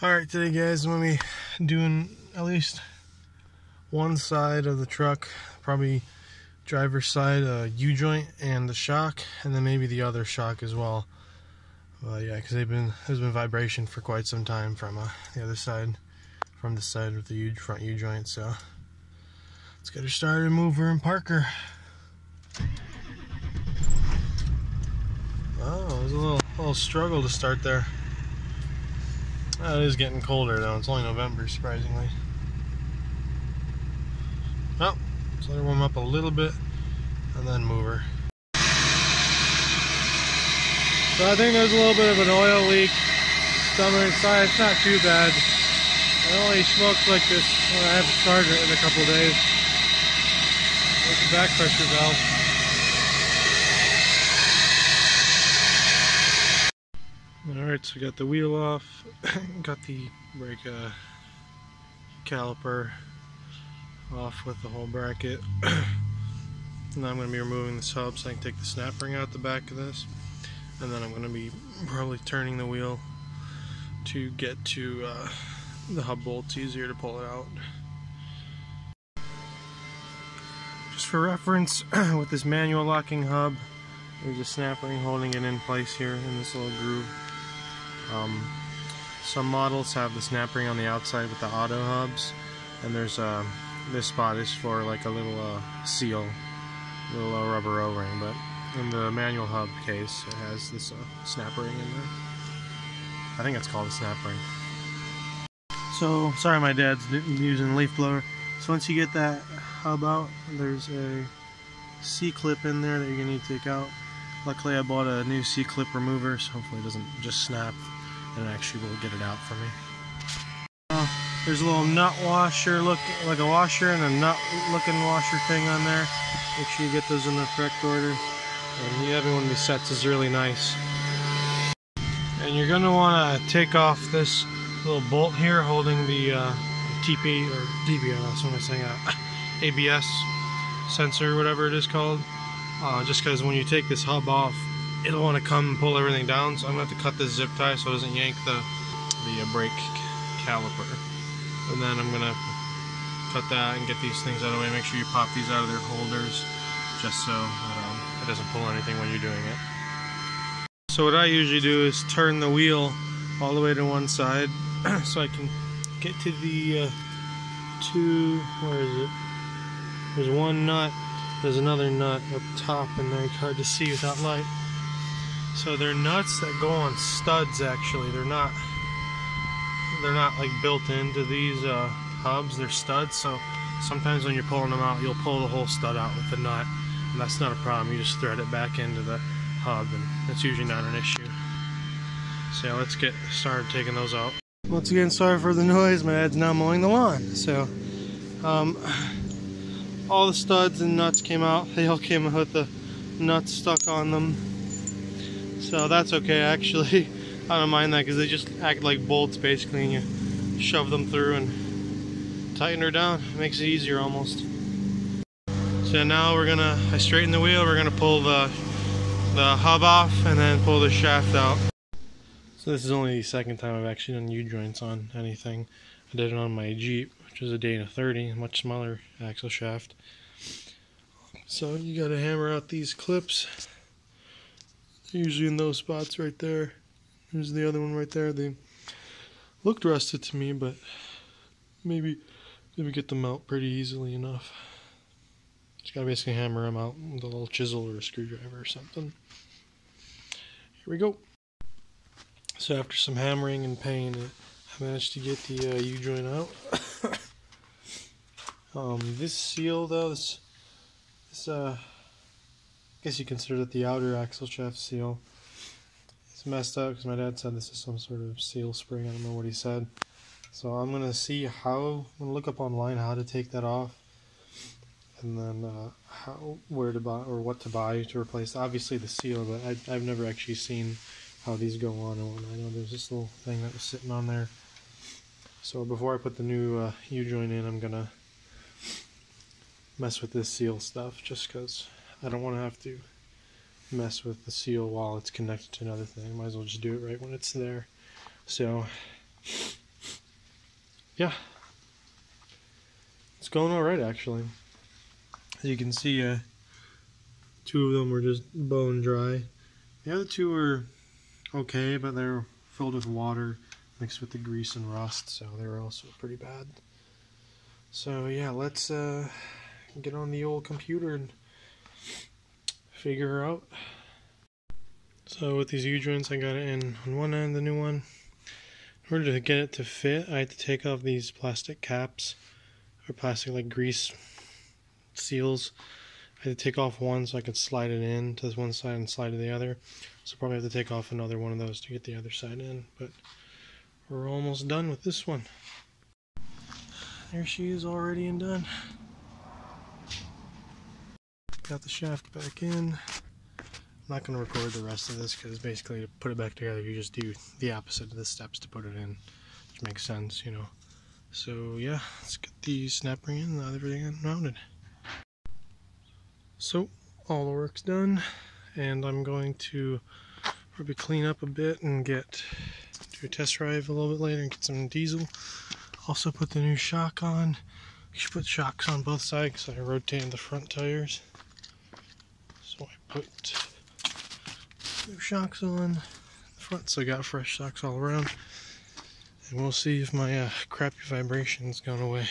Alright, today guys, I'm going to be doing at least one side of the truck, probably driver's side, U-joint and the shock, and then maybe the other shock as well. Yeah, because there's been vibration for quite some time from the other side, from the side with the front U-joint, so let's get her started and move her and park her. Oh, it was a little struggle to start there. It is getting colder though. It's only November, surprisingly. Well, let's let her warm up a little bit and then move her. So I think there's a little bit of an oil leak somewhere inside. It's not too bad. It only smokes like this when I haven't started it in a couple of days. There's the back pressure valve. Alright, so we got the wheel off, got the brake caliper off with the whole bracket. Now I'm going to be removing this hub so I can take the snap ring out the back of this. And then I'm going to be probably turning the wheel to get to the hub bolts, easier to pull it out. Just for reference, with this manual locking hub, there's a snap ring holding it in place here in this little groove. Some models have the snap ring on the outside with the auto hubs, and there's this spot is for like a little seal, little rubber O-ring, but in the manual hub case it has this snap ring in there. I think it's called a snap ring. So sorry my dad's using a leaf blower. So once you get that hub out, there's a C-clip in there that you're going to need to take out. Luckily I bought a new C-clip remover, so hopefully it doesn't just snap, and it actually will get it out for me. There's a little nut washer, like a washer and a nut looking washer thing on there. Make sure you get those in the correct order. And having one of these sets is really nice. And you're going to want to take off this little bolt here holding the TP, or DBS, what am I saying, ABS sensor, whatever it is called. Just because when you take this hub off, it'll want to come and pull everything down, so I'm going to have to cut this zip tie so it doesn't yank the brake caliper. And then I'm going to cut that and get these things out of the way. Make sure you pop these out of their holders just so that it doesn't pull anything when you're doing it. So what I usually do is turn the wheel all the way to one side so I can get to the where is it? There's one nut. There's another nut up top and they're hard to see without light. So they're nuts that go on studs actually. They're not like built into these hubs. They're studs, so sometimes when you're pulling them out, you'll pull the whole stud out with the nut, and that's not a problem. You just thread it back into the hub and it's usually not an issue. So let's get started taking those out. Once again, sorry for the noise. My dad's now mowing the lawn. So all the studs and nuts came out. They all came with the nuts stuck on them. So that's okay, actually. I don't mind that because they just act like bolts basically, and you shove them through and tighten her down. It makes it easier almost. So now I straighten the wheel, we're gonna pull the hub off and then pull the shaft out. So this is only the second time I've actually done U-joints on anything. I did it on my Jeep, which is a Dana 30, much smaller axle shaft. So you gotta hammer out these clips. They're usually in those spots right there. There's the other one right there. They looked rusted to me, but maybe get them out pretty easily enough. Just gotta basically hammer them out with a little chisel or a screwdriver or something. Here we go. So after some hammering and pain, I managed to get the U-joint out. This seal though, this I guess you consider it the outer axle shaft seal. It's messed up because my dad said this is some sort of seal spring. I don't know what he said. So I'm gonna look up online how to take that off, and then where to buy or what to buy to replace. Obviously the seal, but I've never actually seen how these go on. And I know there's this little thing that was sitting on there. So before I put the new U-joint in, I'm gonna mess with this seal stuff, just because I don't want to have to mess with the seal while it's connected to another thing. Might as well just do it right when it's there. So yeah, it's going alright actually. As you can see, 2 of them were just bone dry. The other 2 were okay, but they're filled with water mixed with the grease and rust, so they were also pretty bad. So yeah, let's get on the old computer and figure her out. So with these U-joints, I got it in on one end, the new one. In order to get it to fit, I had to take off these plastic caps, or plastic like grease seals. I had to take off one so I could slide it in to one side and slide to the other. So probably have to take off another one of those to get the other side in, but we're almost done with this one. There she is, already and done. Got the shaft back in. I'm not going to record the rest of this because basically to put it back together you just do the opposite of the steps to put it in, which makes sense, you know. So yeah, let's get the snap ring in and everything mounted. So all the work's done, and I'm going to probably clean up a bit and do a test drive a little bit later and get some diesel. Also put the new shock on. You should put shocks on both sides because I rotated the front tires. So I put new shocks on the front, so I got fresh shocks all around. And we'll see if my crappy vibration's gone away.